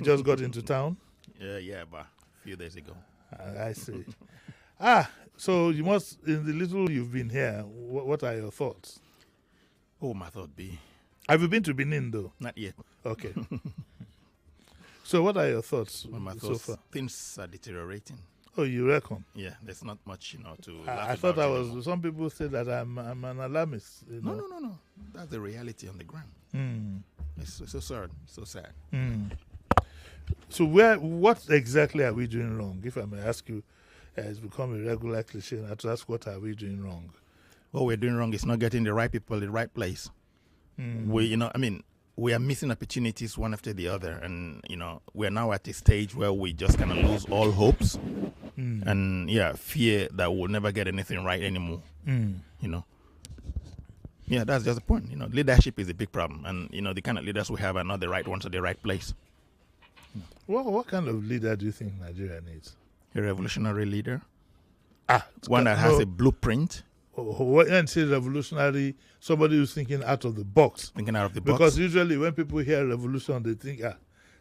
just got into town? Yeah, but a few days ago. I see. So you must, in the little you've been here, what are your thoughts? Oh, my thought be. Have you been to Benin, though? Not yet. Okay. So what are your thoughts Well, my so thoughts, far? things are deteriorating. Oh, you reckon? Yeah, there's not much, to I laugh thought about I anymore. was, some people say that I'm an alarmist. No. That's the reality on the ground. It's so sad, so sad. So what exactly are we doing wrong? If I may ask you, it's become a regular cliche now to ask what are we doing wrong? What we're doing wrong is not getting the right people in the right place. We are missing opportunities one after the other, and we're now at a stage where we just kind of lose all hopes, and fear that we'll never get anything right anymore. Yeah, that's just the point. Leadership is a big problem, and the kind of leaders we have are not the right ones at the right place. Well, what kind of leader do you think Nigeria needs? A revolutionary leader, one that has a blueprint. When say revolutionary, somebody who's thinking out of the box. Thinking out of the box. Because usually when people hear revolution, they think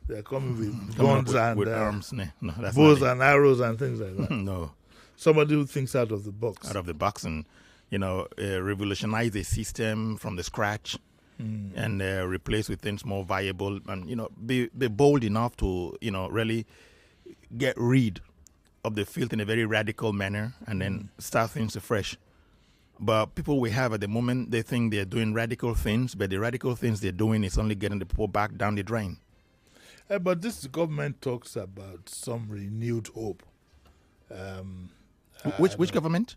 they're coming with guns with and arms. No, that's bows not and arrows and things like that. No. Somebody who thinks out of the box. Out of the box, and revolutionize a system from the scratch, and replace with things more viable, and be bold enough to really get rid of the filth in a very radical manner, and then start things afresh. But people we have at the moment, they think they're doing radical things, but the radical things they're doing is only getting the people back down the drain. But this government talks about some renewed hope. Which government?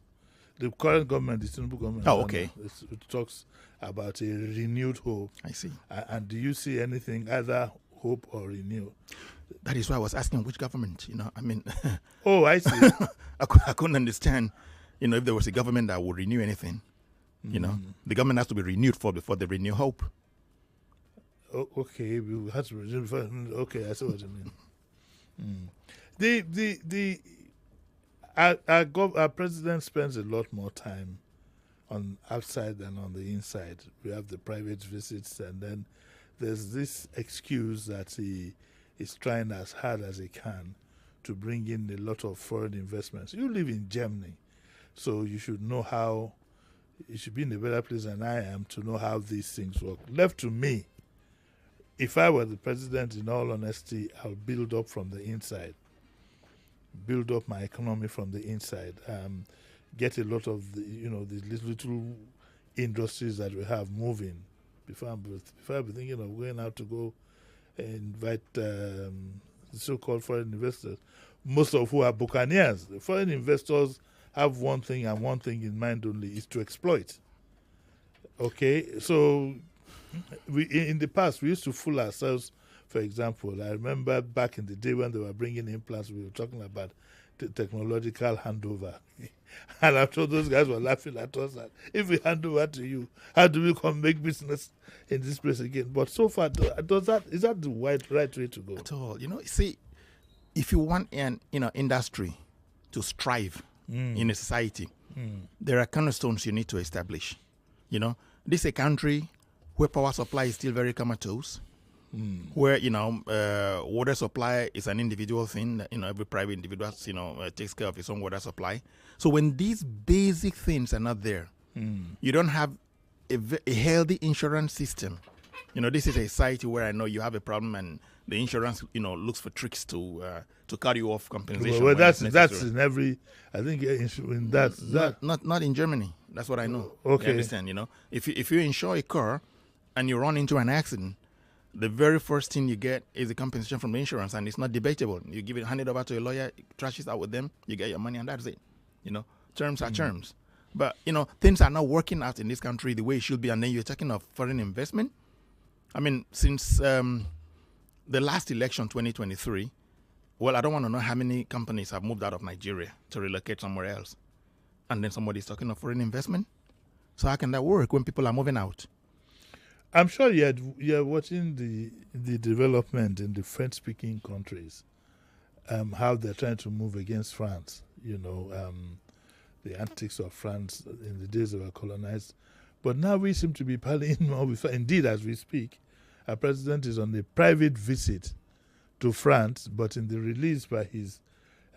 The current government, the Tinubu government. Oh, okay. It talks about a renewed hope. I see. And do you see anything, either hope or renew? That is why I was asking which government, Oh, I see. I couldn't understand, if there was a government that would renew anything. The government has to be renewed before they renew hope. Oh, okay, we have to renew before. Okay, I see what you mean. Our president spends a lot more time on outside than on the inside. We have the private visits, and then there's this excuse that he is trying as hard as he can to bring in a lot of foreign investments. You live in Germany, so you should know how, you should be in a better place than I am to know how these things work. Left to me, if I were the president, in all honesty, I'll build up from the inside. Build up my economy from the inside. Get a lot of the little industries that we have moving. Before I be thinking of going out to go invite the so-called foreign investors, most of who are buccaneers. The foreign investors have one thing and one thing in mind only, is to exploit. Okay, so in the past we used to fool ourselves. For example, I remember back in the day when they were bringing implants, we were talking about the technological handover. And I'm sure those guys were laughing at us that if we hand over to you, how do we come make business in this place again? But so far, is that the right way to go? At all. See, if you want an industry to strive in a society, there are cornerstones you need to establish. This is a country where power supply is still very comatose. Where water supply is an individual thing that every private individual takes care of his own water supply. So when these basic things are not there, you don't have a healthy insurance system. This is a society where I know you have a problem and the insurance looks for tricks to cut you off compensation. Well, that's in every. I think in that not in Germany. That's what I know. Okay, you understand? If you insure a car and you run into an accident, the very first thing you get is a compensation from the insurance, and it's not debatable. You hand it over to a lawyer, trash it out with them, you get your money, and that's it. Terms are terms. But, things are not working out in this country the way it should be, and then you're talking of foreign investment. I mean, since the last election, 2023, well, I don't want to know how many companies have moved out of Nigeria to relocate somewhere else. And then somebody's talking of foreign investment. So how can that work when people are moving out? I'm sure you're watching the development in the French-speaking countries, how they're trying to move against France. The antics of France in the days they were colonized. But now we seem to be piling more. Indeed, as we speak, our president is on a private visit to France, but in the release by his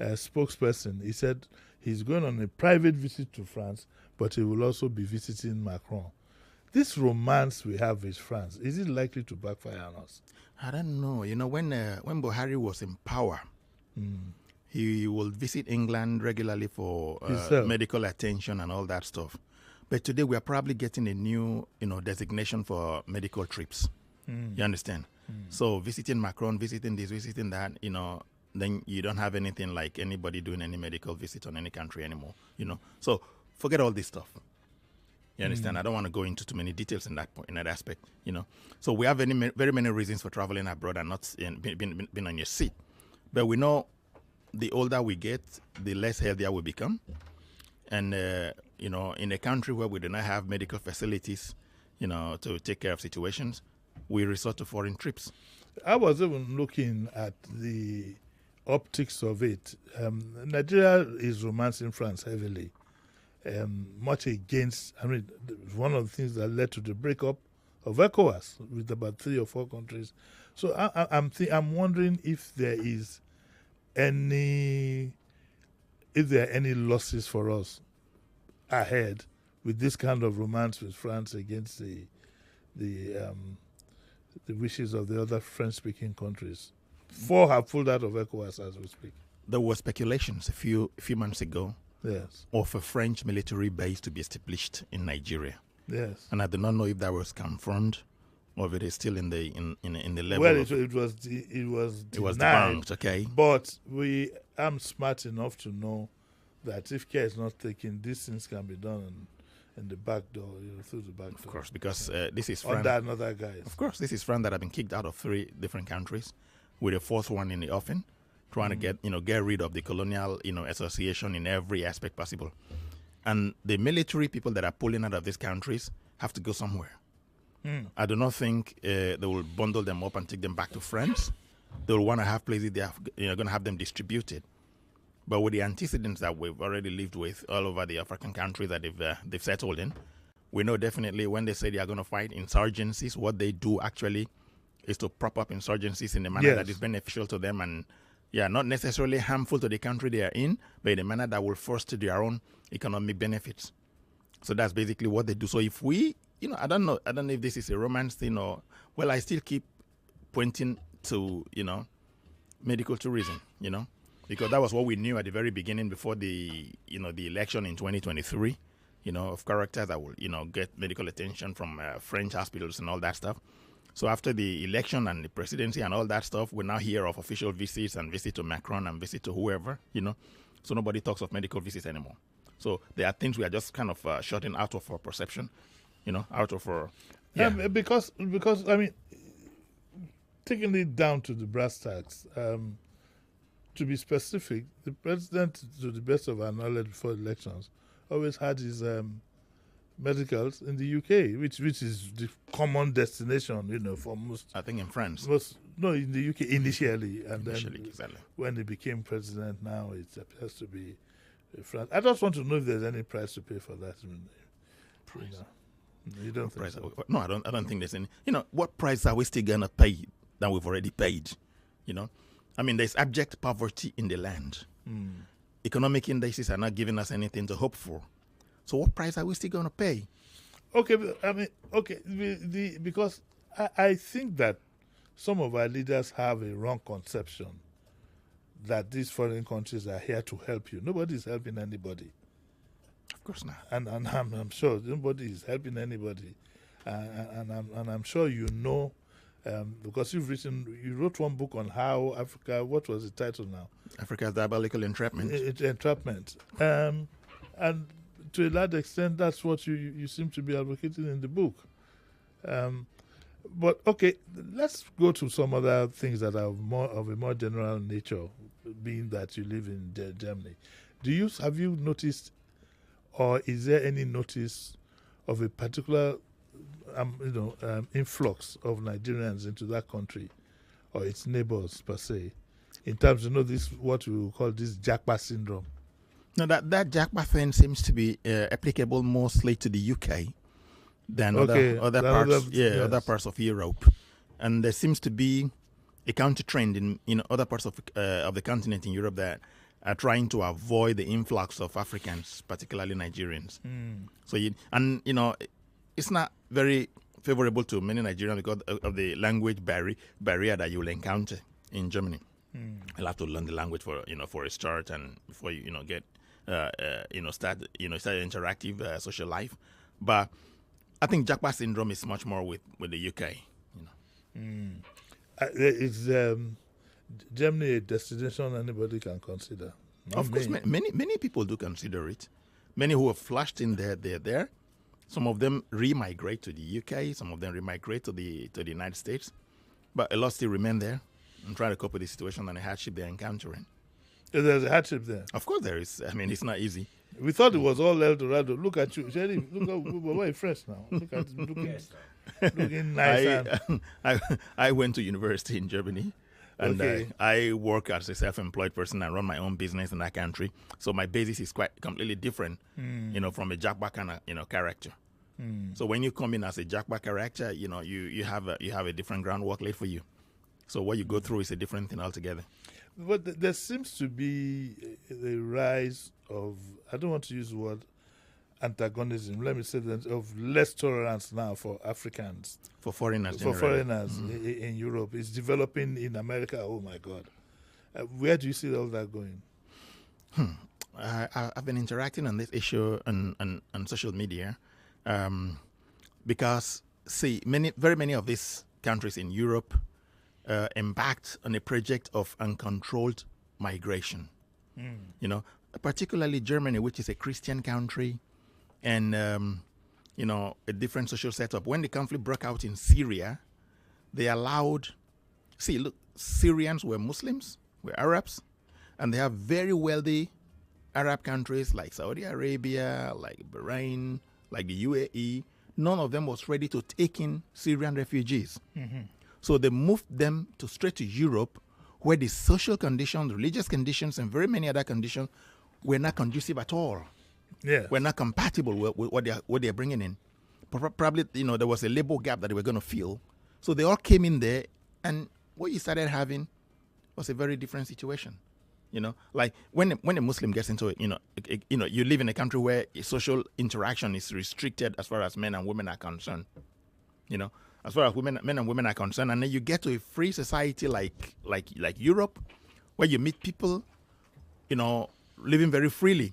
spokesperson, he said he's going on a private visit to France, but he will also be visiting Macron. This romance we have with France, is it likely to backfire on us? I don't know. You know, when Buhari was in power, he will visit England regularly for medical attention and all that stuff. But today we are probably getting a new, designation for medical trips. You understand? So visiting Macron, visiting this, visiting that, then you don't have anything like anybody doing any medical visit on any country anymore. So forget all this stuff. You understand? I don't want to go into too many details in that aspect. So we have very many reasons for traveling abroad and not being on your seat. But we know the older we get, the less healthier we become. And in a country where we do not have medical facilities, to take care of situations, we resort to foreign trips. I was even looking at the optics of it. Nigeria is romancing France heavily, much against. One of the things that led to the breakup of ECOWAS with about 3 or 4 countries. So I'm wondering if there are any losses for us ahead with this kind of romance with France against the wishes of the other French-speaking countries. 4 have pulled out of ECOWAS as we speak. There were speculations a few months ago, yes, of a French military base to be established in Nigeria. Yes, and I do not know if that was confirmed or if it is still in the level. Well, it was debunked. Okay, but I'm smart enough to know that if care is not taken, these things can be done in the back door, through the back door. Of course, because this is France. Under another guise. Of course, this is France that have been kicked out of 3 different countries, with a 4th one in the offing, trying to get rid of the colonial association in every aspect possible. And the military people that are pulling out of these countries have to go somewhere. I do not think they will bundle them up and take them back to France. They will want to have places they are going to have them distributed. But with the antecedents that we've already lived with all over the African countries that they've settled in, we know definitely when they say they are going to fight insurgencies, what they do actually is to prop up insurgencies in a manner that is beneficial to them and, not necessarily harmful to the country they are in, but in a manner that will foster their own economic benefits. So that's basically what they do. So if we, I don't know if this is a romance thing or, well, I still keep pointing to, medical tourism, because that was what we knew at the very beginning before the election in 2023, of characters that will, get medical attention from French hospitals and all that stuff. So after the election and the presidency and all that stuff, we now hear of official visits and visit to Macron and visit to whoever, So nobody talks of medical visits anymore. So there are things we are just kind of shutting out of our perception, out of our... Yeah. Because taking it down to the brass tacks, to be specific, the president, to the best of our knowledge before elections, always had his medicals in the UK, which is the common destination, for most. I think in France. In the UK initially, and then exactly. When he became president, now it appears to be France. I just want to know if there's any price to pay for that. Price. You don't think so? No, I don't think there's any. What price are we still gonna pay that we've already paid? There's abject poverty in the land. Economic indices are not giving us anything to hope for. So what price are we still going to pay? Okay, because I think that some of our leaders have a wrong conception that these foreign countries are here to help you. Nobody is helping anybody. Of course not. And I'm sure nobody is helping anybody. And I'm sure because you wrote one book on how Africa, what was the title now? Africa's Diabolical Entrapment. Entrapment. And to a large extent, that's what you seem to be advocating in the book. But okay, let's go to some other things that are of a more general nature, being that you live in Germany. Have you noticed, or is there any notice of a particular influx of Nigerians into that country or its neighbors per se, in terms of this what we will call this Japa syndrome? No, that Japa thing seems to be applicable mostly to the UK than other parts of Europe, and there seems to be a counter trend in other parts of the continent in Europe that are trying to avoid the influx of Africans, particularly Nigerians. So it's not very favorable to many Nigerians because of the language barrier that you will encounter in Germany. You'll have to learn the language for a start, and before you get start interactive social life. But I think jackpot syndrome is much more with the UK. Is Germany a destination anybody can consider? Of course, many people do consider it. Many who have flashed in there, they're there. Some of them re-migrate to the UK. Some of them re-migrate to the United States. But a lot still remain there and try to cope with the situation and the hardship they're encountering. There's a hardship there. Of course there is. I mean, it's not easy. We thought it was all El Dorado. Look at you, Sherry. Look, we're fresh now. Look at looking nice. I went to university in Germany, and I work as a self-employed person. I run my own business in that country. So my basis is quite completely different, from a jackpot kind of character. So when you come in as a jackpot character, you have a different groundwork laid for you. So what you go through is a different thing altogether. But there seems to be a rise of, I don't want to use the word antagonism, let me say that, of less tolerance now for Africans. For foreigners. In Europe. It's developing in America. Oh, my God. Where do you see all that going? I've been interacting on this issue on social media because, very many of these countries in Europe embarked on a project of uncontrolled migration. Particularly Germany, which is a Christian country, and a different social setup. When the conflict broke out in Syria, they allowed. Syrians were Muslims, were Arabs, and they have very wealthy Arab countries like Saudi Arabia, like Bahrain, like the UAE. None of them was ready to take in Syrian refugees. So they moved them straight to Europe, where the social conditions, religious conditions, and very many other conditions were not conducive at all. Yeah, were not compatible with what they're bringing in. Probably, there was a labor gap that they were going to fill. So they all came in there, and what you started having was a very different situation. Like when a Muslim gets into it, you live in a country where social interaction is restricted as far as men and women are concerned. As far as men and women are concerned, and then you get to a free society like Europe, where you meet people, living very freely,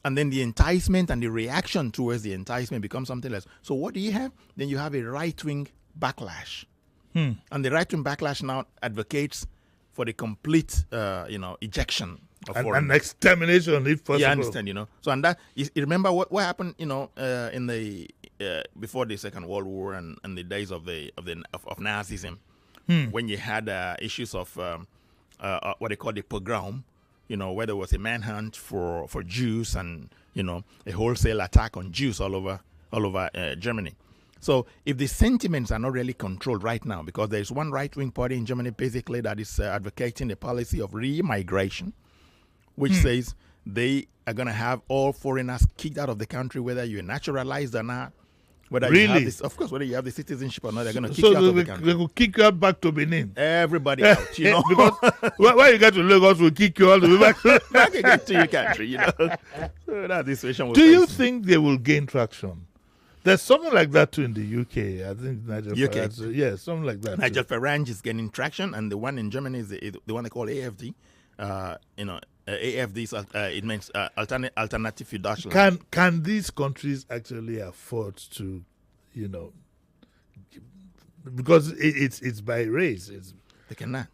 and then the enticement and the reaction towards the enticement becomes something else. So what do you have? Then you have a right-wing backlash, and the right-wing backlash now advocates for the complete, ejection of foreigners. And extermination, if possible. Yeah, I understand. So and that you remember what happened, in the before the Second World War and the days of Nazism, when you had issues of what they call the pogrom, where there was a manhunt for Jews and a wholesale attack on Jews all over Germany. So if the sentiments are not really controlled right now, because there is one right-wing party in Germany basically that is advocating a policy of re-migration, which says they are going to have all foreigners kicked out of the country, whether you're naturalized or not. Whether you have this, of course, whether you have the citizenship or not, they're going to kick you out of the country. They will kick you out back to Benin. Everybody out, Because when you get to Lagos, we'll kick you all the way back again to your country, So that's the situation. Do you think they will gain traction? There's something like that too in the UK. I think Nigel Farage. Yeah, something like that. Nigel Farage is gaining traction, and the one in Germany is the one they call AFD. AFD, it means Alternative für Deutschland. Can these countries actually afford to, because it's by race. They cannot.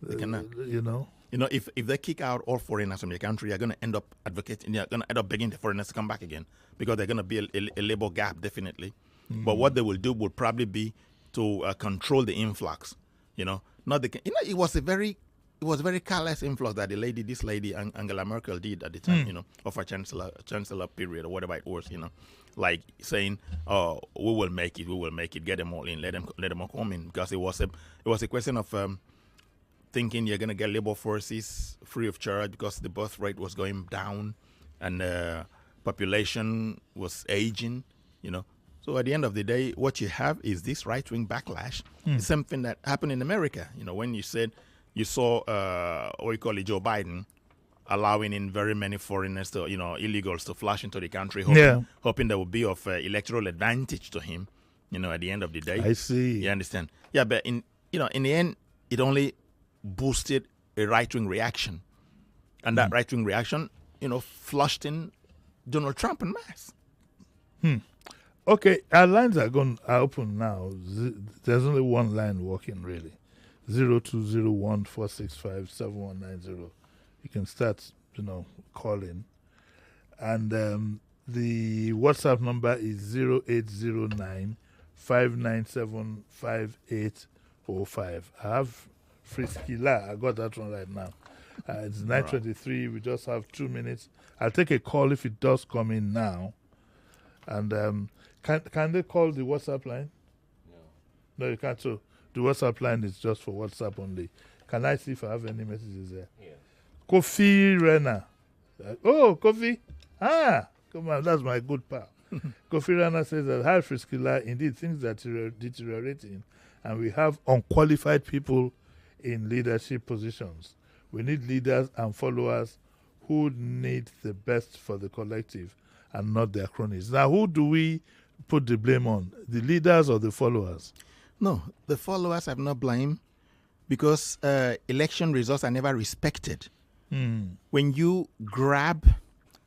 If they kick out all foreigners from your country, you're going to end up advocating. You're going to end up begging the foreigners to come back again, because there's going to be a labor gap definitely. But what they will do will probably be to control the influx. It was a very careless influx that this lady Angela Merkel did at the time, of her chancellor period or whatever it was, like saying, "Oh, we will make it, get them all in, let them all come in," because it was a question of thinking you're going to get labor forces free of charge because the birth rate was going down and population was aging, So at the end of the day, what you have is this right-wing backlash. It's something that happened in America, when you said, You saw what you call it, Joe Biden allowing in very many foreigners to, illegals to flash into the country, hoping that would be of electoral advantage to him, at the end of the day. I see. You understand? Yeah, but in the end, it only boosted a right-wing reaction. And that right-wing reaction, flushed in Donald Trump en masse. Okay, our lines are open now. There's only one line working, really. 0201-465-7190. You can start, calling. And the WhatsApp number is 0809-597-5805. I have Frisky La. I got that one right now. It's 9:23. We just have 2 minutes. I'll take a call if it does come in now. And can they call the WhatsApp line? No, you can't. So the WhatsApp line is just for WhatsApp only. Can I see if I have any messages there? Yeah. Kofi Rena. Kofi. Come on, that's my good pal. Kofi Rena says that hi Friskila, indeed things are deteriorating and we have unqualified people in leadership positions. We need leaders and followers who need the best for the collective and not their cronies. Now, who do we put the blame on? The leaders or the followers? No, the followers have no blame because election results are never respected. When you grab,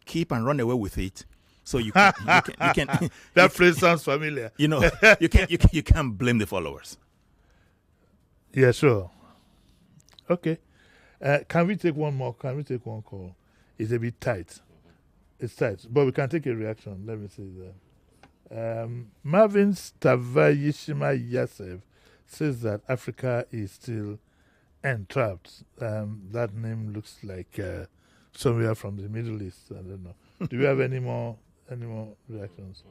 keep, and run away with it, so you can that phrase sounds familiar. You can't blame the followers. Yeah, sure. Okay. Can we take one more? Can we take one call? It's a bit tight. It's tight, but we can take a reaction. Let me say that. Marvin Stavayishima Yasef says that Africa is still entrapped. That name looks like somewhere from the Middle East. I don't know. Do we have any more reactions?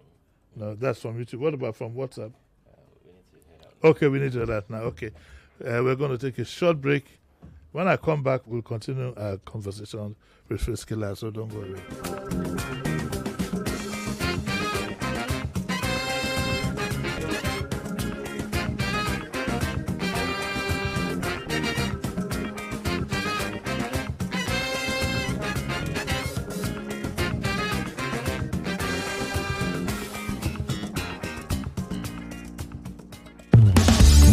No, that's from YouTube. What about from WhatsApp? Okay, we need to hear that now. Okay. We're going to take a short break. When I come back, we'll continue our conversation with Friskila, so don't go away.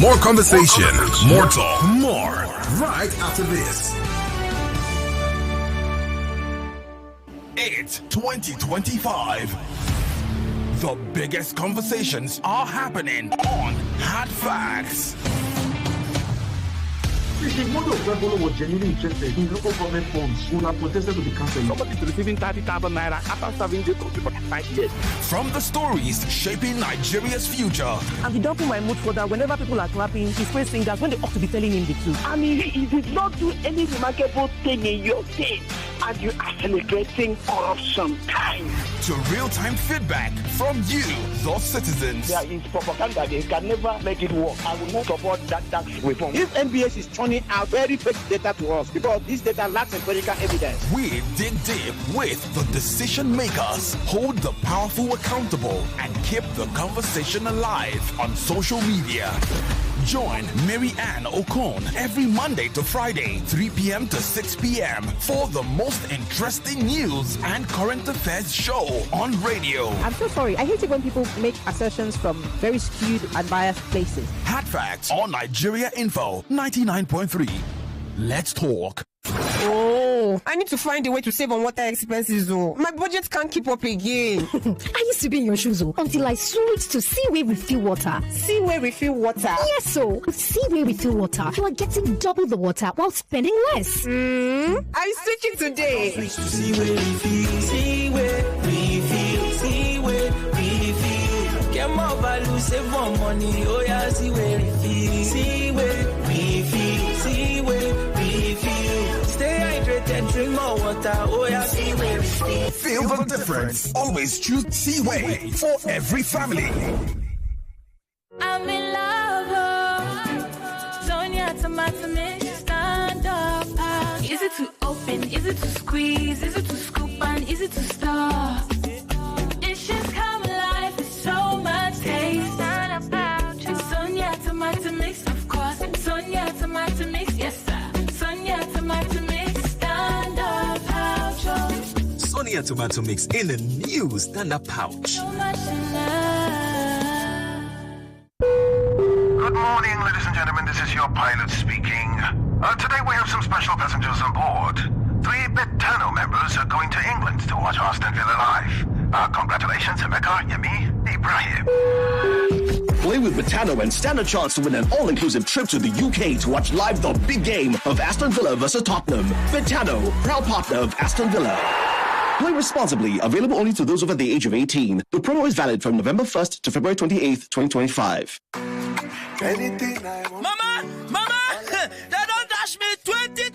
More conversation, more talk, more right after this. It's 2025. The biggest conversations are happening on Hard Facts. If the model of Rebolo was genuinely interested in local government funds, would have protested to be cancelled. Somebody is receiving 30,000 naira after serving the country for 5 years. From the stories shaping Nigeria's future. And he don't put my mood for that. Whenever people are clapping, he's praise singers when they ought to be telling him the truth. I mean, he did not do any remarkable thing in your state, and you are celebrating corruption time. To real-time feedback from you, the citizens. There is propaganda. They can never make it work. I will not support that tax reform. If NBS is turning out very fake data to us because this data lacks empirical evidence. We dig deep with the decision makers, hold the powerful accountable, and keep the conversation alive on social media. Join Mary Ann Okon every Monday to Friday, 3 p.m. to 6 p.m. for the most interesting news and current affairs show on radio. I'm so sorry. I hate it when people make assertions from very skewed and biased places. Hard Facts on Nigeria Info 99.3. Let's talk. Oh, I need to find a way to save on water expenses. My budget can't keep up again. I used to be in your shoes until I switched to Seaway Refill Water. Seaway Refill Water? Yes, so with Seaway Refill Water, you are getting double the water while spending less. I'm switching today. Switch to Seaway Refill. Seaway Refill. Seaway Refill. Get more value, save more money. Oh yeah, Seaway Refill. Seaway Refill. Seaway Refill. Stay hydrated, drink more water. Oh yeah, Seaway Refill. Feel the difference. Always choose Seaway for every family. I'm in love. Sonia, tomato mix, stand up. Is it to open? Is it to squeeze? Is it to scoop and is it to stir? It's just come alive with so much taste. Not about you. Sonia, tomato mix, of course. Sonia, tomato mix, yes sir. Sonia tomato mix in a new standard pouch. Good morning, ladies and gentlemen. This is your pilot speaking. Today we have some special passengers on board. 3 Betano members are going to England to watch Aston Villa live. Congratulations, Emeka, Yemi, Ibrahim. Play with Betano and stand a chance to win an all-inclusive trip to the UK to watch live the big game of Aston Villa versus Tottenham. Betano, proud partner of Aston Villa. Play responsibly. Available only to those over the age of 18. The promo is valid from November 1st to February 28th, 2025. Anything I want. Mama! They don't dash me 20,000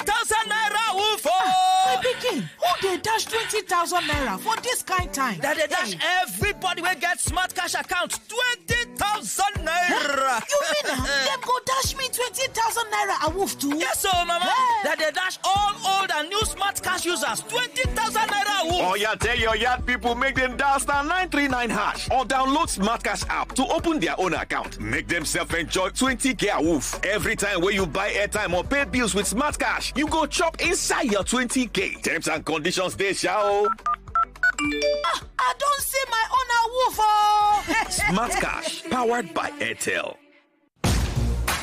naira woof. My pikin, who they dash 20,000 naira for this kind time? That they dash everybody will get smart cash account 20,000 naira. You mean them go dash me 20,000 naira a woof too? Yes, so mama. That they dash all old and new smart cash users 20,000 naira a woof. Oh yeah, tell your yard people make them dial *939# or download Smart Cash app to open their own account. Make themselves enjoy 20k a woof. Every time when you buy airtime or pay bills with Smart Cash, you go chop inside your 20k. Terms and conditions they shall. I don't see my own a woof. Oh. Smart Cash, powered by Airtel.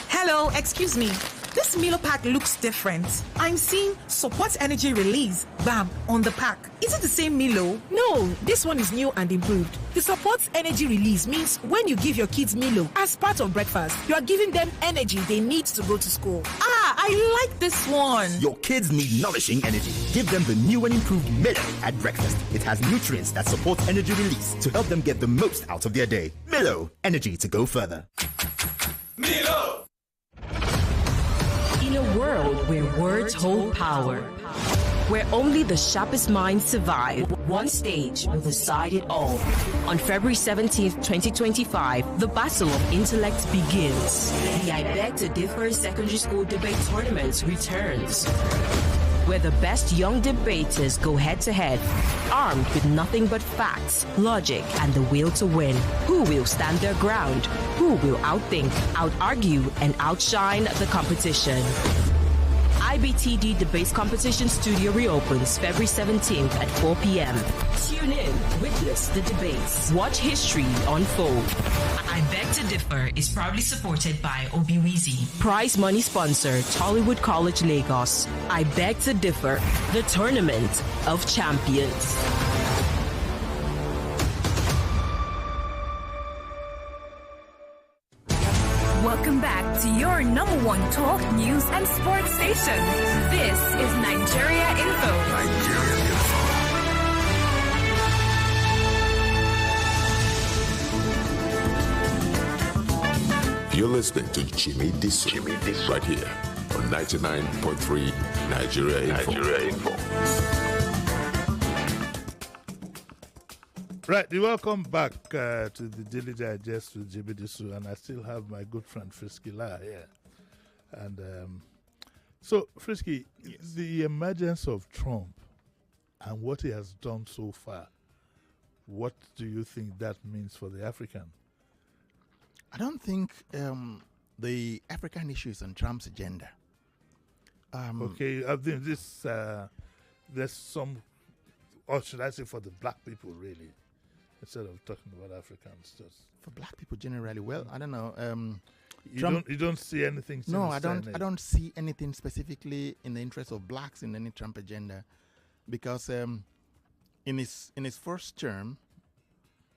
Hello, excuse me. This Milo pack looks different. I'm seeing support energy release, BAM, on the pack. Is it the same Milo? No, this one is new and improved. The support energy release means when you give your kids Milo as part of breakfast, you are giving them energy they need to go to school. I like this one. Your kids need nourishing energy. Give them the new and improved Milo at breakfast. It has nutrients that support energy release to help them get the most out of their day. Milo, energy to go further. Milo! In a world where words hold power, where only the sharpest minds survive, one stage will decide it all. On February 17th, 2025, the battle of intellect begins. The I Beg to Differ Secondary School Debate Tournament returns, where the best young debaters go head-to-head, armed with nothing but facts, logic, and the will to win. Who will stand their ground? Who will outthink, out-argue, and outshine the competition? IBTD Debates Competition Studio reopens February 17th at 4 p.m. Tune in, witness the debates, watch history unfold. I Beg to Differ is proudly supported by Obiwizi. Prize money sponsor, Tollywood College, Lagos. I Beg to Differ, the Tournament of Champions. Welcome back to your #1 talk, news, and sports station. This is Nigeria Info. You're listening to Jimi Disu right here on 99.3 Nigeria Info. Right, welcome back to the Daily Digest with Jimi Disu, and I still have my good friend Frisky La here. And so, Frisky, the emergence of Trump and what he has done so far, what do you think that means for the African? I don't think the African issue is on Trump's agenda. Okay, I think this, there's some, or should I say for the black people, really? Instead of talking about Africans, just for black people generally. Well, I don't know. You don't see anything. No, I don't see anything specifically in the interest of blacks in any Trump agenda, because in his first term,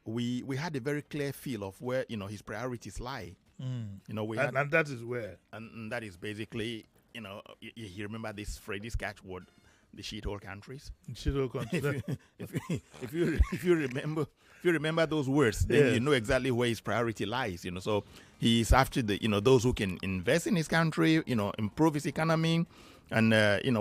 we had a very clear feel of where his priorities lie. And that is where, and that is basically you remember this phrase, this catchword, the shithole countries. Shithole countries. if you remember those words, then you know exactly where his priority lies. So he's after the those who can invest in his country, improve his economy, and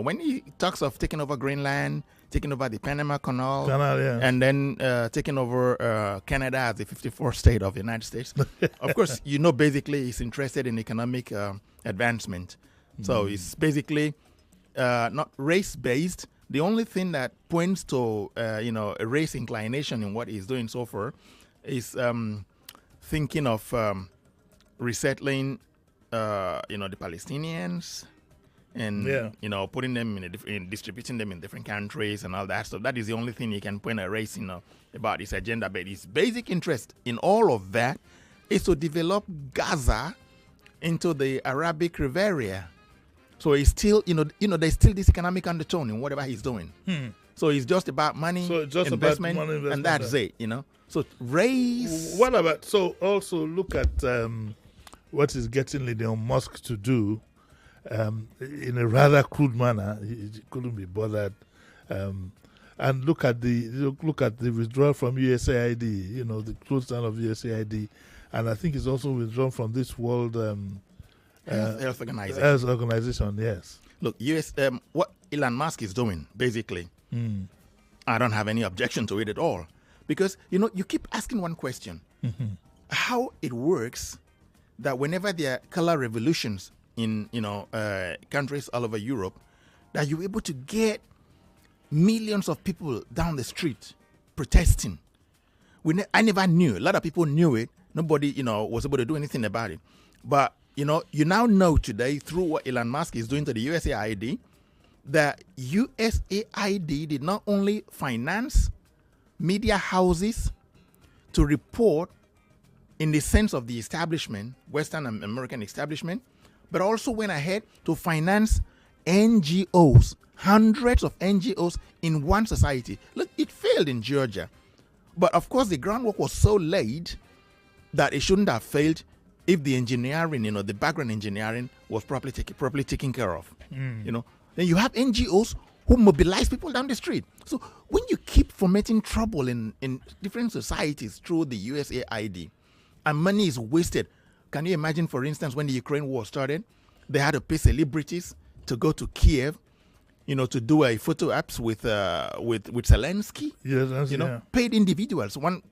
when he talks of taking over Greenland, taking over the Panama Canal, and then taking over Canada as the 54th state of the United States, of course, basically he's interested in economic advancement. So it's basically not race-based. The only thing that points to a race inclination in what he's doing so far is thinking of resettling the Palestinians, and putting them in distributing them in different countries and all that stuff. That is the only thing he can point a race, about his agenda. But his basic interest in all of that is to develop Gaza into the Arabic Riviera. So he's still, there's still this economic undertone in whatever he's doing. So it's just about money, investment, and that's it, So raise. What about, so also look at what is getting Elon Musk to do in a rather crude manner. He couldn't be bothered. And look at the withdrawal from USAID, the close down of USAID. And I think it's also withdrawn from this World Health Organization. Health Organization, yes. Look, what Elon Musk is doing, basically, I don't have any objection to it at all. Because, you keep asking one question. How it works that whenever there are color revolutions in, countries all over Europe, that you're able to get millions of people down the street protesting. I never knew. A lot of people knew it. Nobody, was able to do anything about it. But, you now know today through what Elon Musk is doing to the USAID, that USAID did not only finance media houses to report in the sense of the establishment, Western and American establishment, but also went ahead to finance NGOs, hundreds of NGOs in one society. Look, it failed in Georgia. But of course, the groundwork was so laid that it shouldn't have failed if the engineering, the background engineering was properly taken care of. Then you have NGOs who mobilize people down the street. So when you keep fomenting trouble in different societies through the USAID, and money is wasted, can you imagine, for instance, when the Ukraine war started, they had to pay celebrities to go to Kiev, to do a photo apps with Zelensky. Yes, paid individuals. One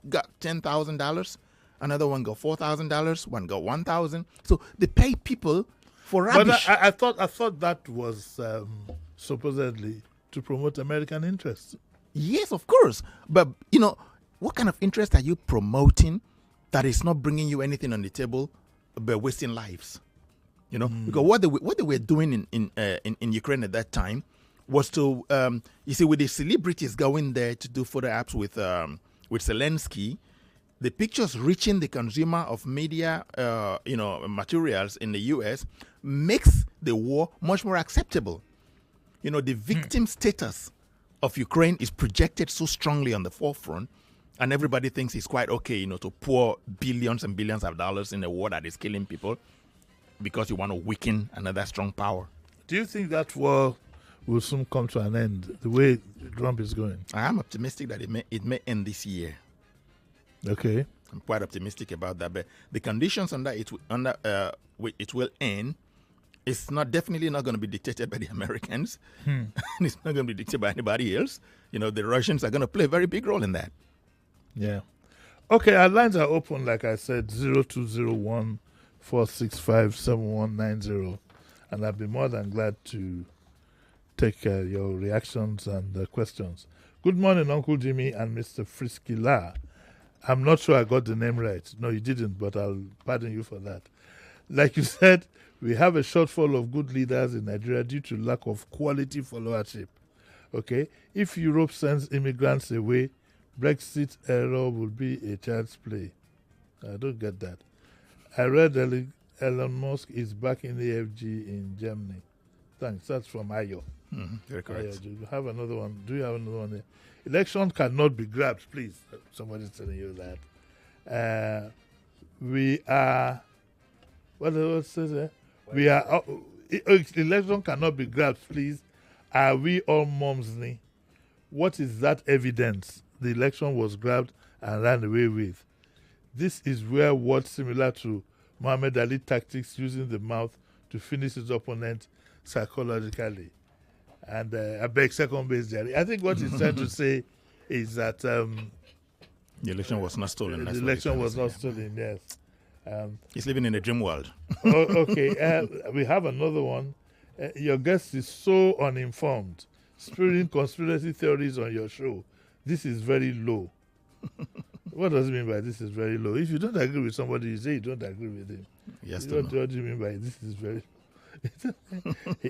got $10,000, another one got $4,000, one got $1,000. So they pay people for rubbish. But I thought that was supposedly to promote American interests. Yes, of course. But what kind of interest are you promoting that is not bringing you anything on the table but wasting lives? Because what they were doing in Ukraine at that time was to with the celebrities going there to do photo apps with Zelensky, the pictures reaching the consumer of media materials in the US makes the war much more acceptable. The victim status of Ukraine is projected so strongly on the forefront, and everybody thinks it's quite okay, to pour billions and billions of dollars in a war that is killing people because you want to weaken another strong power. Do you think that war will soon come to an end, the way Trump is going? I am optimistic that it may end this year. Okay. I'm quite optimistic about that. But the conditions under it will end, it's definitely not going to be dictated by the Americans. It's not going to be dictated by anybody else. The Russians are going to play a very big role in that. Yeah. Okay, our lines are open, like I said, 0201-465-7190. And I'd be more than glad to take your reactions and questions. Good morning, Uncle Jimmy and Mr. Frisky La. I'm not sure I got the name right. No, you didn't, but I'll pardon you for that. Like you said, we have a shortfall of good leaders in Nigeria due to lack of quality followership. Okay? If Europe sends immigrants away, Brexit error will be a child's play. I don't get that. I read Elon Musk is back in AFG in Germany. Thanks. That's from Ayo. Very correct. Ayo, do you have another one? Do you have another one there? Election cannot be grabbed, please. Somebody's telling you that. We are... What says there? We are... election cannot be grabbed, please. Are we all momsny? What is that evidence? The election was grabbed and ran away with. This is where words similar to Muhammad Ali tactics using the mouth to finish his opponent psychologically. And I beg second base, Jerry. I think what he's trying to say is that the election was not stolen. The election was not stolen, yes. He's living in a dream world. Okay, we have another one. Your guest is so uninformed, spewing conspiracy theories on your show. This is very low. What does it mean by this is very low? If you don't agree with somebody, you say you don't agree with him. Yes, what do you mean by this is very low?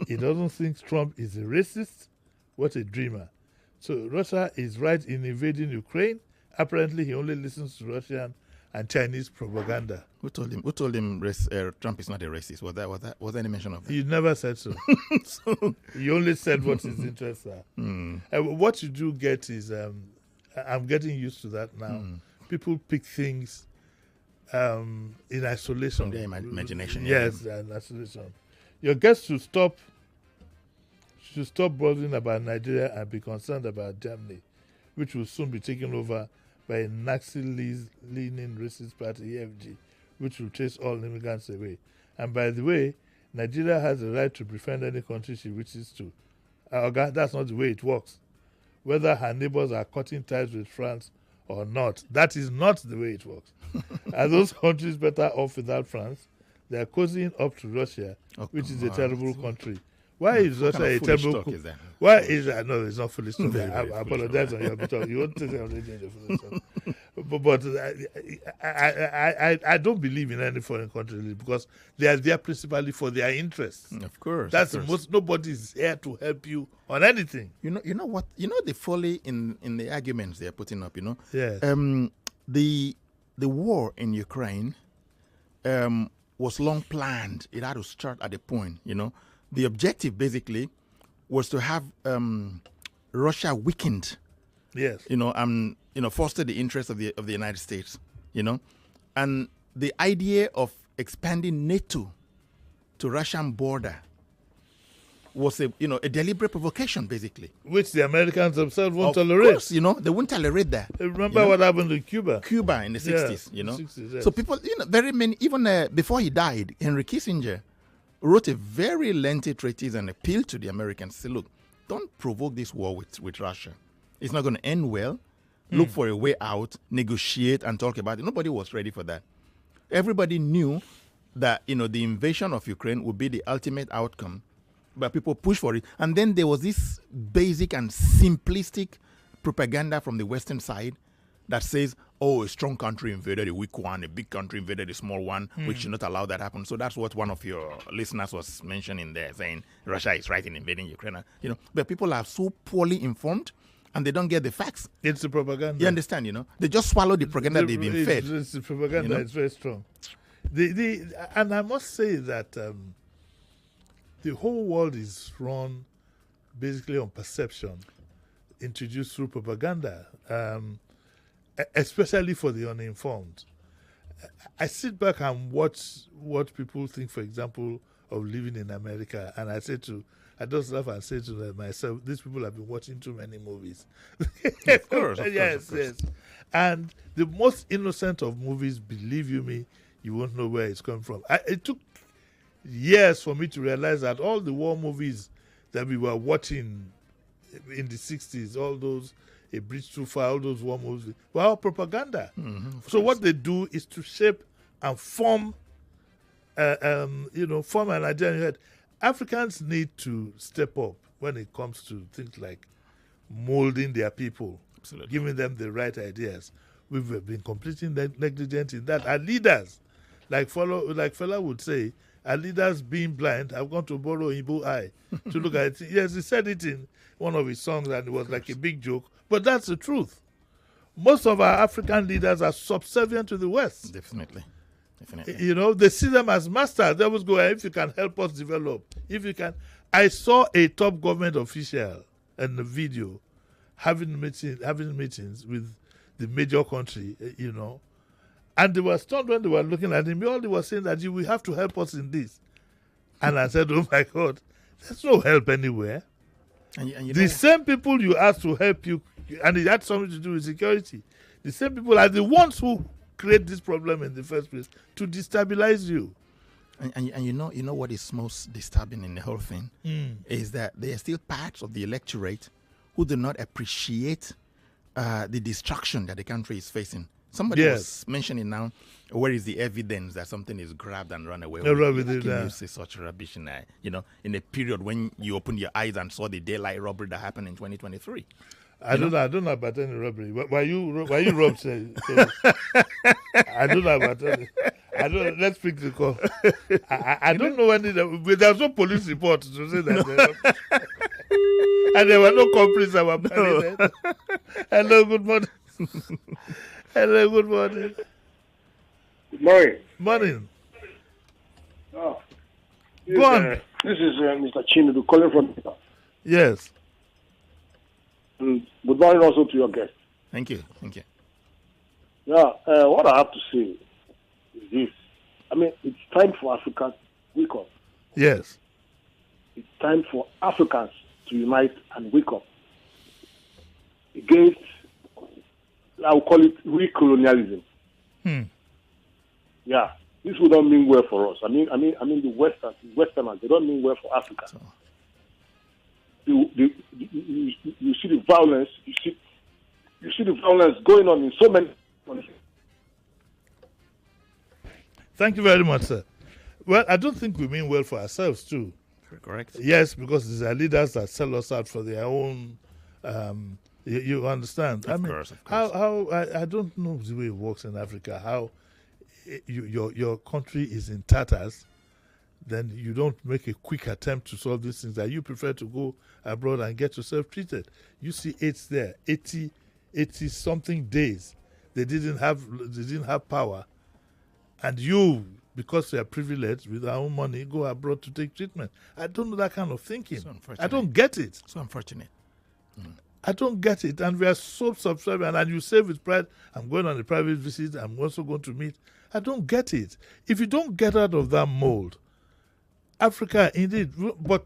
He doesn't think Trump is a racist. What a dreamer. So Russia is right in invading Ukraine. Apparently, he only listens to Russian and Chinese propaganda. Who told him? Trump is not a racist? Was there any mention of that? You never said so. You only said what his interests are. What you do get is, I'm getting used to that now. People pick things in isolation. From their imagination. Yes, in isolation. Your guests should stop bothering about Nigeria and be concerned about Germany, which will soon be taken over by a Nazi-leaning racist party, EFG, which will chase all immigrants away. And by the way, Nigeria has the right to befriend any country she wishes to. That's not the way it works. Whether her neighbors are cutting ties with France or not, that is not the way it works. Are those countries better off without France? They are cozying up to Russia, which is a terrible country. Why is Russia a terrible country? Why is that? No, it's not foolish talk. I apologize on your behalf. You won't say something foolish talk. But I don't believe in any foreign country because they are there principally for their interests. Of course. That's the most. Nobody is here to help you on anything. You know what? You know the folly in the arguments they are putting up. Yes. The war in Ukraine was long planned. It had to start at a point. The objective basically was to have Russia weakened. Yes. Foster the interests of the United States. And the idea of expanding NATO to Russian border was a deliberate provocation, basically. Which the Americans themselves won't tolerate. Of course, they won't tolerate that. Remember what happened to Cuba? Cuba in the 60s, The 60s, yes. So people, very many, even before he died, Henry Kissinger wrote a very lengthy treatise and appealed to the Americans. Say, look, don't provoke this war with Russia. It's not going to end well. Look for a way out, negotiate, and talk about it. Nobody was ready for that. Everybody knew that, the invasion of Ukraine would be the ultimate outcome, but people pushed for it. And then there was this basic and simplistic propaganda from the Western side that says, a strong country invaded a weak one, a big country invaded a small one, we should not allow that happen. So that's what one of your listeners was mentioning there, saying Russia is right in invading Ukraine. But people are so poorly informed and they don't get the facts. It's the propaganda. You understand, They just swallow the propaganda they've been fed. It's the propaganda. It's very strong. And I must say that the whole world is run basically on perception, introduced through propaganda. Especially for the uninformed. I sit back and watch what people think, for example, of living in America, and I just laugh and say to myself, these people have been watching too many movies. Of course. Yes. And the most innocent of movies, believe you me, you won't know where it's coming from. It took years for me to realize that all the war movies that we were watching in the 60s, all those A Bridge Too Far, all those war movies, were all propaganda. So what they do is to shape and form, form an idea in your head. Africans need to step up when it comes to things like molding their people, giving them the right ideas. We've been completely negligent in that. Our leaders, like fella would say, our leaders being blind have gone to borrow Igbo eye to look at it. Yes, he said it in one of his songs and it was like a big joke, but that's the truth. Most of our African leaders are subservient to the West. Definitely. They see them as masters. They always go, if you can help us develop, if you can. I saw a top government official in the video having meetings with the major country, and they were stunned when they were looking at him. All they were saying that you will have to help us in this. And I said, oh my God, there's no help anywhere. And the same people you asked to help you, and it had something to do with security, the same people are the ones who create this problem in the first place to destabilize you. And you know what is most disturbing in the whole thing is that there are still parts of the electorate who do not appreciate the destruction that the country is facing. Somebody was mentioning now, where is the evidence that something is grabbed and run away? You say such rubbish in a period when you opened your eyes and saw the daylight robbery that happened in 2023. I don't know about any robbery. Why you robbed? I don't know about any. I don't. Let's pick the call. I don't know when there's no police report to say that. And there were no complaints about parliament. Hello, good morning. Hello, good morning. Good morning. Morning. Oh, Go on. This is Mr. Chinudu calling from. Yes. Good morning also to your guest. Thank you. Thank you. Yeah, what I have to say is this. I mean, it's time for Africans to wake up. Yes. It's time for Africans to unite and wake up against, I will call it, recolonialism. Yeah, this would not mean well for us. I mean the Westerners, they don't mean well for Africa. So. You see the violence. You see the violence going on in so many countries. Thank you very much, sir. Well, I don't think we mean well for ourselves too. Correct. Yes, because these are leaders that sell us out for their own. You understand? Of course. How I don't know the way it works in Africa. How your country is in tatters, then you don't make a quick attempt to solve these things. That you prefer to go abroad and get yourself treated. You see, it's there 80 something days. They didn't have power, and you, because they are privileged with our own money, go abroad to take treatment. I don't know that kind of thinking. I don't get it. So unfortunate. I don't get it. And we are so subservient. And you say with pride, I'm going on a private visit, I'm also going to meet. I don't get it. If you don't get out of that mold, Africa, indeed, but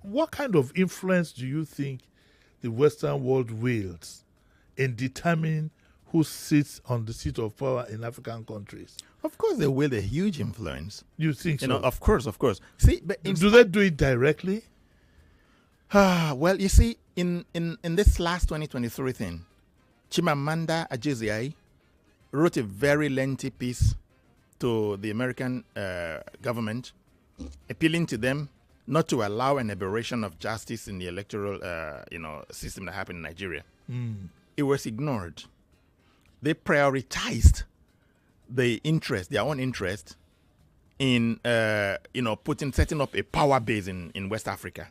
what kind of influence do you think the Western world wields in determining who sits on the seat of power in African countries? Of course, they wield a huge influence. You think so? Of course. See, but do they do it directly? Well, you see, in this last 2023 thing, Chimamanda Adichie wrote a very lengthy piece to the American government, appealing to them not to allow an aberration of justice in the electoral, system that happened in Nigeria. It was ignored. They prioritized their own interest in, setting up a power base in West Africa.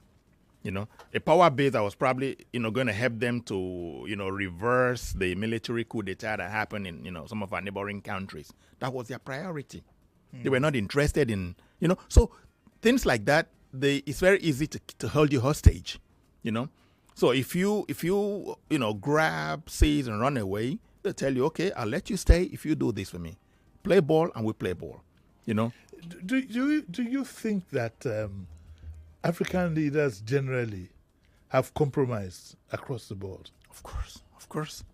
A power base that was probably, going to help them to, reverse the military coup d'etat that happened in, some of our neighboring countries. That was their priority. They were not interested in, so things like that. It's very easy to hold you hostage, So if you grab, seize, and run away, they'll tell you, okay, I'll let you stay if you do this for me. Play ball, and we play ball. Do you think that African leaders generally have compromised across the board? Of course.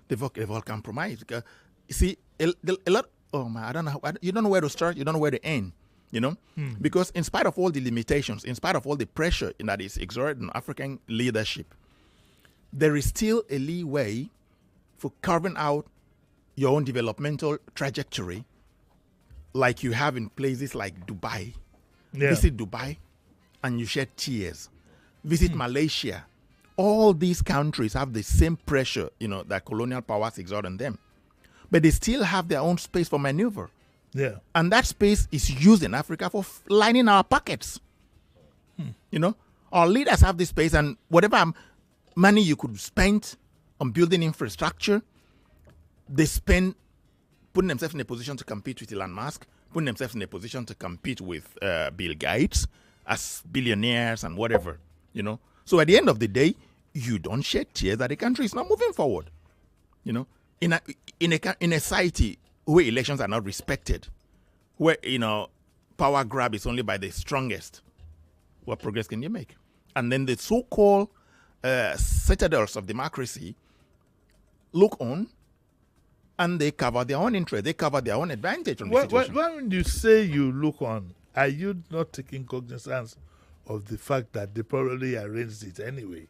They've all compromised. You see, a lot. Oh man, I don't know. You don't know where to start. You don't know where to end. Because in spite of all the limitations, in spite of all the pressure that is exerted on African leadership, there is still a leeway for carving out your own developmental trajectory, like you have in places like Dubai. Yeah. Visit Dubai, and you shed tears. Visit Malaysia. All these countries have the same pressure, that colonial powers exert on them. But they still have their own space for maneuver. Yeah. And that space is used in Africa for lining our pockets. Our leaders have this space, and whatever money you could spend on building infrastructure, they spend putting themselves in a position to compete with Elon Musk, putting themselves in a position to compete with Bill Gates as billionaires and whatever, So at the end of the day, you don't shed tears that the country is not moving forward. In a society where elections are not respected, where, power grab is only by the strongest, what progress can you make? And then the so-called citadels of democracy look on, and they cover their own interest. They cover their own advantage from the situation. When you say you look on, are you not taking cognizance of the fact that they probably arranged it anyway?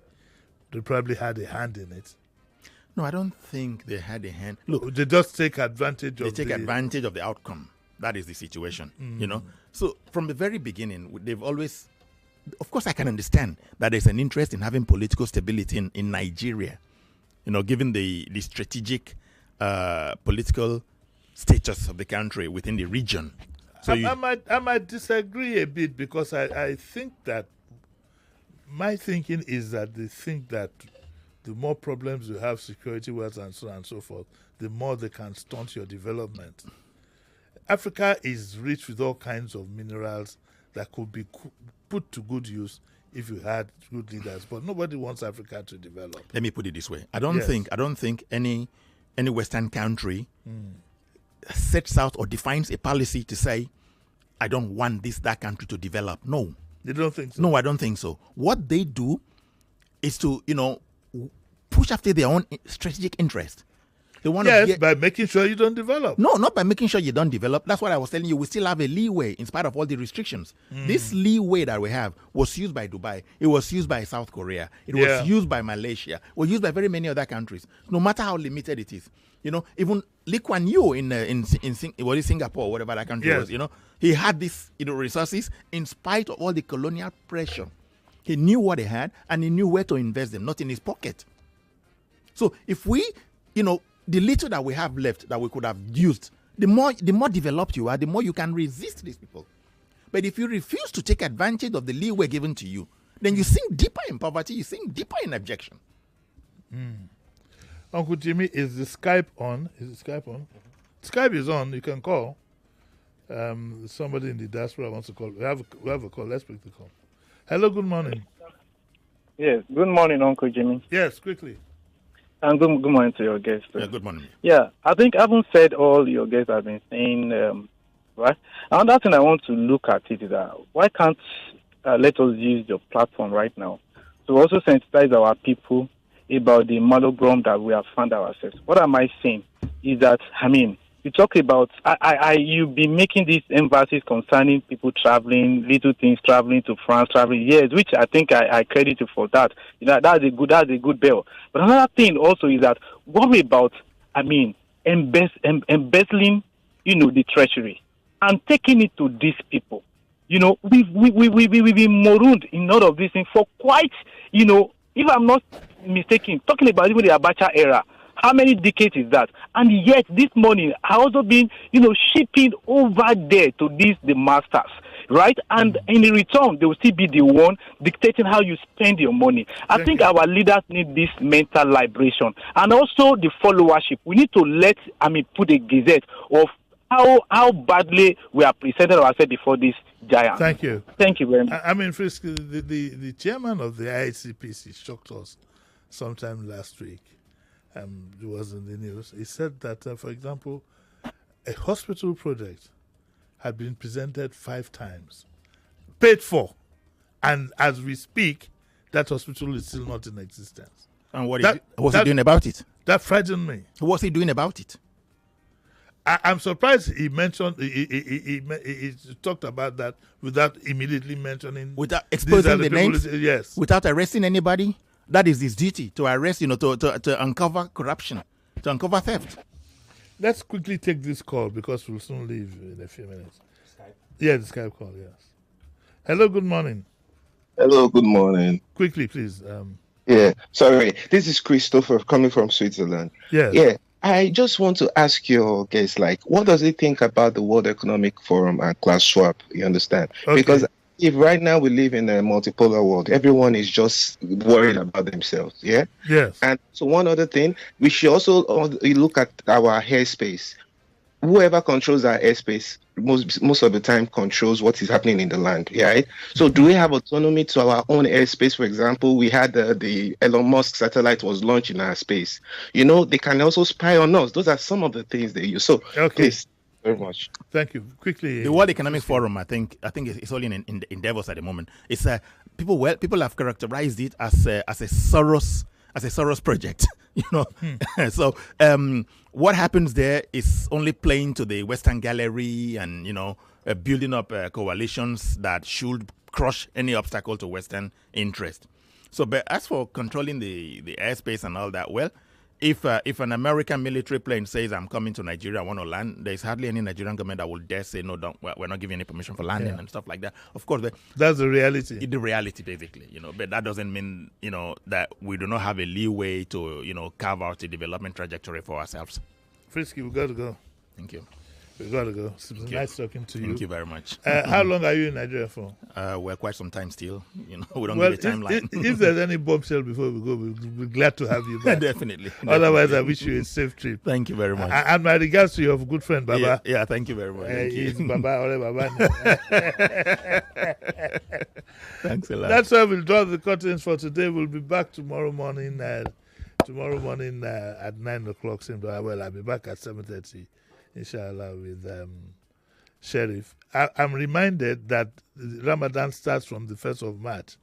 They probably had a hand in it. No, I don't think they had a hand. Look, they just take advantage of advantage of the outcome. That is the situation, So from the very beginning, they've always, of course, I can understand that there's an interest in having political stability in Nigeria, given the strategic political status of the country within the region. So I might disagree a bit, because I think that my thinking is that they think that the more problems you have security-wise and so on and so forth, the more they can stunt your development. Africa is rich with all kinds of minerals that could be put to good use if you had good leaders, but nobody wants Africa to develop. Let me put it this way: I don't think any Western country sets out or defines a policy to say, I don't want that country to develop. No. You don't think so? No, I don't think so. What they do is to, push after their own strategic interest. They want by making sure you don't develop. No, not by making sure you don't develop. That's what I was telling you. We still have a leeway in spite of all the restrictions. This leeway that we have was used by Dubai. It was used by South Korea. It was used by Malaysia. It was used by very many other countries. No matter how limited it is. Even Lee Kuan Yew in Singapore, whatever that country was, he had these resources in spite of all the colonial pressure. He knew what he had, and he knew where to invest them, not in his pocket. So if we, the little that we have left that we could have used, the more developed you are, the more you can resist these people. But if you refuse to take advantage of the leeway given to you, then you sink deeper in poverty, you sink deeper in abjection. Uncle Jimmy, is the Skype on? Is the Skype on? Skype is on. You can call. Somebody in the diaspora wants to call. We have a call. Let's pick the call. Hello, good morning. Yes, good morning, Uncle Jimmy. Yes, quickly. And good morning to your guests. Yeah, good morning. Yeah, I think I haven't said all your guests have been saying, right? Another thing I want to look at it is that why can't let us use your platform right now to also sensitize our people about the malogrom that we have found ourselves. What am I saying? Is that, you talk about, you've been making these emphasis concerning people traveling, little things, traveling to France, traveling, yes, which I think I credit you for that. That's a good bell. But another thing also is that, worry about, embezzling, the treasury and taking it to these people. We've been marooned in all of these things for quite, if I'm not mistaken, talking about even the Abacha era, how many decades is that? And yet this money has also been, shipping over there to the masters, right? And in return, they will still be the one dictating how you spend your money. I think our leaders need this mental liberation and also the followership. We need to put a gazette of how badly we are presented ourselves before this giant. Thank you. Thank you very much. Frisky, the chairman of the ICPC shocked us sometime last week. It was in the news. He said that, for example, a hospital project had been presented 5 times, paid for, and as we speak, that hospital is still not in existence. And what was he doing about it? That frightened me. What was he doing about it? I'm surprised he mentioned, he talked about that without immediately mentioning. Without exposing the names? Yes. Without arresting anybody? That is his duty, to arrest, to uncover corruption, to uncover theft. Let's quickly take this call because we'll soon leave in a few minutes. Skype? Yeah, the Skype call, yes. Hello, good morning. Hello, good morning. Quickly, please. Sorry. This is Christopher coming from Switzerland. Yes. Yeah. I just want to ask your guest, what does he think about the World Economic Forum and class swap? You understand? Okay. Because if right now we live in a multipolar world, everyone is just worried about themselves, yeah? Yes. And so one other thing, we should also look at our airspace. Whoever controls our airspace most of the time controls what is happening in the land, right? So do we have autonomy to our own airspace? For example, we had the Elon Musk satellite was launched in our space. They can also spy on us. Those are some of the things they use. So, please, very much. Thank you. Quickly. The World Economic Forum, I think it's only in Davos at the moment. It's people have characterized it as a Soros project. So what happens there is only playing to the Western gallery and building up coalitions that should crush any obstacle to Western interest. So, but as for controlling the airspace and all that, well, if an American military plane says I'm coming to Nigeria, I want to land, there's hardly any Nigerian government that will dare say no, we're not giving any permission for landing and stuff like that. Of course, that's the reality. The reality, basically, But that doesn't mean that we do not have a leeway to carve out a development trajectory for ourselves. Frisky, we got to go. Thank you. We got to go. It's nice talking to you. Thank you very much. How long are you in Nigeria for? We're quite some time still. We don't give a timeline. If there's any bombshell before we go, we'll be glad to have you back. Definitely. Otherwise, I wish you a safe trip. Thank you very much. And my regards to your good friend, Baba. Yeah, thank you very much. He's Baba. Thanks a lot. That's why we'll draw the curtains for today. We'll be back tomorrow morning. At 9 o'clock. Well, I'll be back at 7:30. Inshallah, with Sheriff. I'm reminded that Ramadan starts from the 1st of March.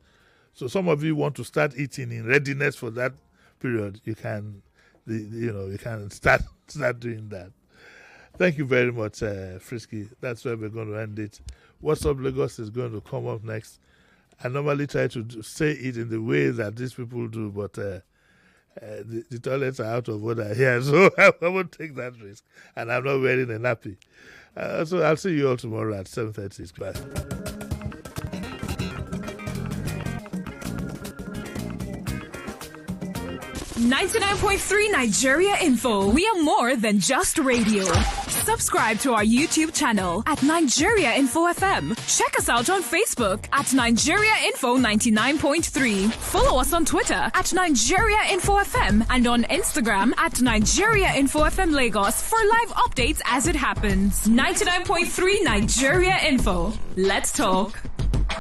So some of you want to start eating in readiness for that period. You can, you can start doing that. Thank you very much, Frisky. That's where we're going to end it. What's Up Lagos is going to come up next. I normally try to say it in the way that these people do, but the toilets are out of order here, so I won't take that risk. And I'm not wearing a nappy. So I'll see you all tomorrow at 7:30. Bye. 99.3 Nigeria Info. We are more than just radio. Subscribe to our YouTube channel at Nigeria Info FM. Check us out on Facebook at Nigeria Info 99.3. Follow us on Twitter at Nigeria Info FM and on Instagram at Nigeria Info FM Lagos for live updates as it happens. 99.3 Nigeria Info. Let's talk.